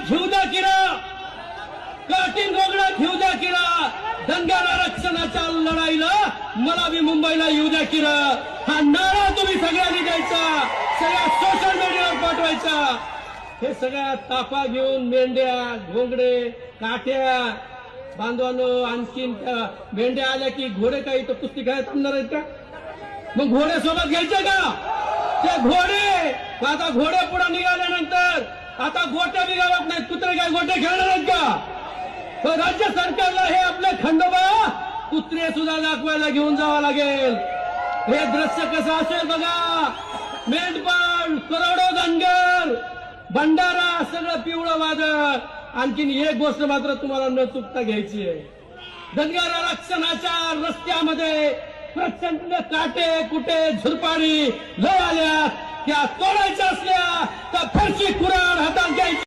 घेऊ द्या किरा, काटीन गोगडा घेऊ द्या किरा, धनगर आरक्षणाच्या लढाईला मला बी मुंबईला येऊ द्या किरा. हा नारा तुम्ही सगळ्यांनी द्यायचा, सगळ्या सोशल मीडियावर पाठवायचा. हे सगळ्या ताफा घेऊन मेंढ्या, घोंगडे, काठ्या बांधवानो, आणखीन मेंढ्या आल्या की घोडे काही तर कुस्ती काय थांबणार आहेत का? मग घोडे सोबत घ्यायचे का? ते घोडे आता घोडे पुढे निघाल्यानंतर आता गोट्या बी गावात नाहीत, कुत्रे काय गोटे खेळणार आहेत का? तर राज्य सरकारला हे आपले खंडोबा कुत्रे सुद्धा दाखवायला घेऊन जावं लागेल. हे दृश्य कसं असेल बघा. मेंढपाळ, करोडो धनगर, भंडारा, सगळं पिवळं वादळ. आणखीन एक गोष्ट मात्र तुम्हाला न चुकता घ्यायची आहे. धनगर आरक्षणाच्या रस्त्यामध्ये प्रचंड काटे कुटे झुरपाडी लय आल्या. त्या तोडायच्या असल्या तर फरशी कुऱ्हाड हातात घ्यायची.